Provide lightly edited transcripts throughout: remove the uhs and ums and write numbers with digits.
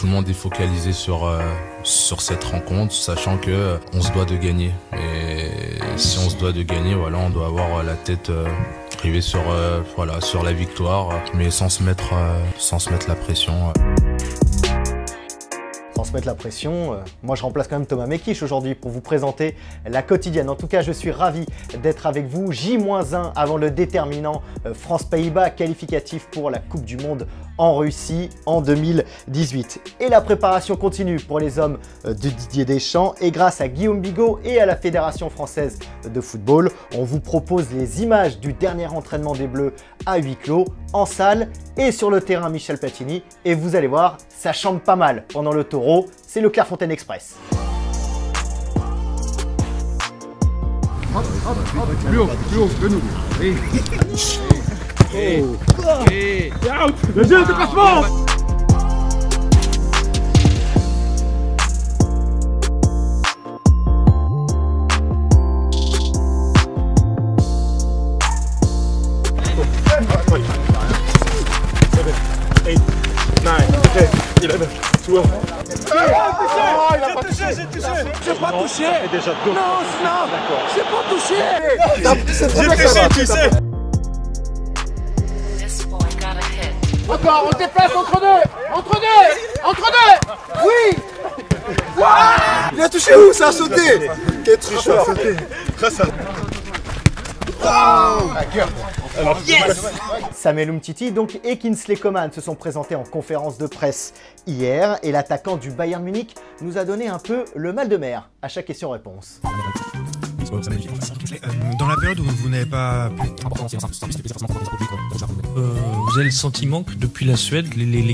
tout le monde est focalisé sur cette rencontre, sachant que on se doit de gagner. Et si on se doit de gagner, voilà, on doit avoir la tête rivée sur la victoire, mais sans se mettre la pression. Sans se mettre la pression, moi je remplace quand même Thomas Mekich aujourd'hui pour vous présenter la quotidienne. En tout cas, je suis ravi d'être avec vous. J-1 avant le déterminant France-Pays-Bas qualificatif pour la Coupe du Monde en Russie en 2018. Et la préparation continue pour les hommes de Didier Deschamps. Et grâce à Guillaume Bigot et à la Fédération française de football, on vous propose les images du dernier entraînement des Bleus à huis clos, en salle et sur le terrain Michel Platini. Et vous allez voir, ça chante pas mal pendant le Taureau. C'est le Clairefontaine Express. Plus haut, genou. Le jeu de déplacement. J'ai touché. J'ai pas touché. Non, j'ai pas touché. J'ai touché, tu sais. Encore, on se déplace entre deux. Oui. Il a touché où? Ça a sauté. Quel tricheur. Yes! Samuel Umtiti donc, et Kingsley Coman se sont présentés en conférence de presse hier et l'attaquant du Bayern Munich nous a donné un peu le mal de mer à chaque question-réponse. Dans la période où vous n'avez pas pu... vous avez le sentiment que depuis la Suède, les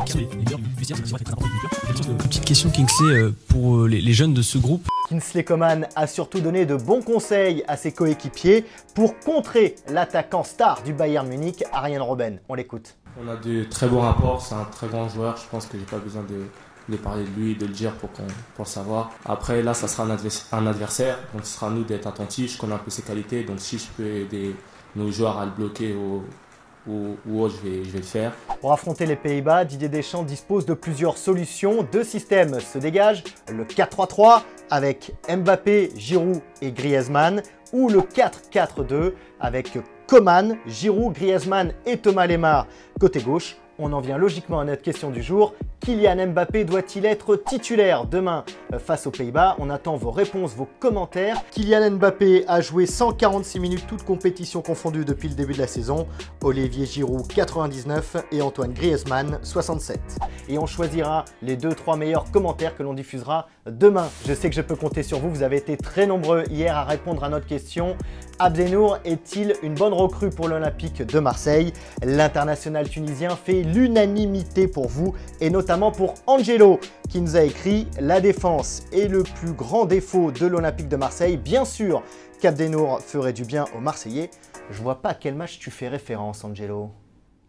petite question Kingsley pour les jeunes de ce groupe. Kingsley Coman a surtout donné de bons conseils à ses coéquipiers pour contrer l'attaquant star du Bayern Munich, Arjen Robben. On l'écoute. On a de très bons rapports, c'est un très grand joueur, je pense que j'ai pas besoin de parler de lui, de le dire pour le savoir. Après là, ça sera un adversaire, donc ce sera à nous d'être attentifs, je connais un peu ses qualités, donc si je peux aider nos joueurs à le bloquer ou autre, je vais le faire. Pour affronter les Pays-Bas, Didier Deschamps dispose de plusieurs solutions. Deux systèmes se dégagent, le 4-3-3 avec Mbappé, Giroud et Griezmann ou le 4-4-2 avec Coman, Giroud, Griezmann et Thomas Lemar côté gauche. On en vient logiquement à notre question du jour. Kylian Mbappé doit-il être titulaire demain face aux Pays-Bas? On attend vos réponses, vos commentaires. Kylian Mbappé a joué 146 minutes, toutes compétitions confondues depuis le début de la saison. Olivier Giroud 99 et Antoine Griezmann 67. Et on choisira les 2-3 meilleurs commentaires que l'on diffusera demain. Je sais que je peux compter sur vous, vous avez été très nombreux hier à répondre à notre question. Abdenour est-il une bonne recrue pour l'Olympique de Marseille? L'international tunisien fait l'unanimité pour vous et notamment pour Angelo qui nous a écrit « La défense est le plus grand défaut de l'Olympique de Marseille. Bien sûr qu'Abdenour ferait du bien aux Marseillais. Je vois pas à quel match tu fais référence, Angelo. »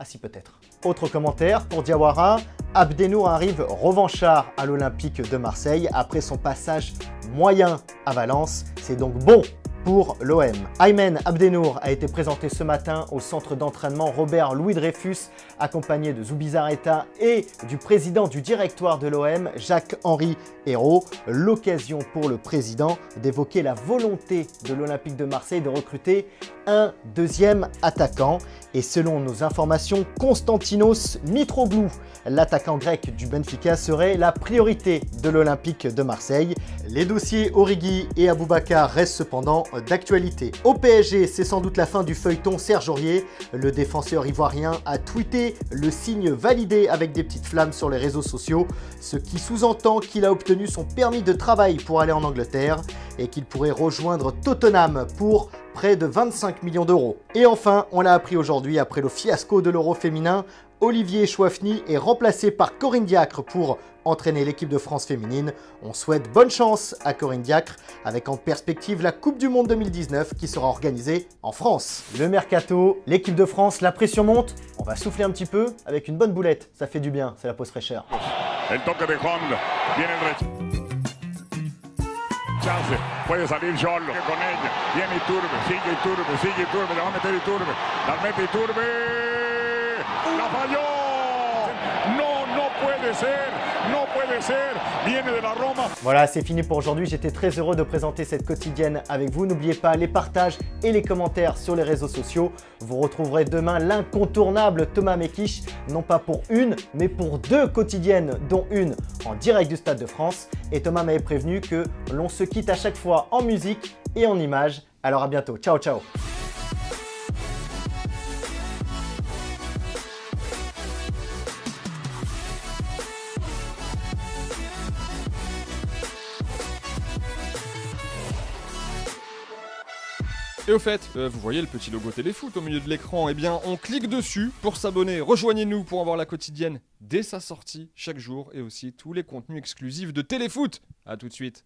Ah si, peut-être. Autre commentaire pour Diawara. Abdenour arrive revanchard à l'Olympique de Marseille après son passage moyen à Valence. C'est donc bon pour l'OM. Aymen Abdenour a été présenté ce matin au centre d'entraînement Robert Louis Dreyfus, accompagné de Zubizarreta et du président du directoire de l'OM, Jacques-Henri Hérault. L'occasion pour le président d'évoquer la volonté de l'Olympique de Marseille de recruter un deuxième attaquant. Et selon nos informations, Konstantinos Mitroglou, l'attaquant grec du Benfica, serait la priorité de l'Olympique de Marseille. Les dossiers Origi et Aboubakar restent cependant d'actualité. Au PSG, c'est sans doute la fin du feuilleton Serge Aurier. Le défenseur ivoirien a tweeté le signe validé avec des petites flammes sur les réseaux sociaux, ce qui sous-entend qu'il a obtenu son permis de travail pour aller en Angleterre et qu'il pourrait rejoindre Tottenham pour près de 25 millions d'euros. Et enfin, on l'a appris aujourd'hui, après le fiasco de l'Euro féminin, Olivier Chouafny est remplacé par Corinne Diacre pour entraîner l'équipe de France féminine. On souhaite bonne chance à Corinne Diacre, avec en perspective la Coupe du Monde 2019 qui sera organisée en France. Le mercato, l'équipe de France, la pression monte. On va souffler un petit peu avec une bonne boulette. Ça fait du bien, c'est la pause fraîcheur. El toque de Juan, viene el rechazo. Chance, puede salir Jolo con ella, viene Iturbe, sigue Iturbe, le va a meter Iturbe, la mete Iturbe, la falló, no puede ser, Voilà, c'est fini pour aujourd'hui. J'étais très heureux de présenter cette quotidienne avec vous. N'oubliez pas les partages et les commentaires sur les réseaux sociaux. Vous retrouverez demain l'incontournable Thomas Mekich, non pas pour une, mais pour 2 quotidiennes, dont une en direct du Stade de France. Et Thomas m'avait prévenu que l'on se quitte à chaque fois en musique et en images. Alors à bientôt. Ciao, ciao. Et au fait, vous voyez le petit logo Téléfoot au milieu de l'écran, eh bien on clique dessus pour s'abonner. Rejoignez-nous pour avoir la quotidienne dès sa sortie chaque jour et aussi tous les contenus exclusifs de Téléfoot. A tout de suite.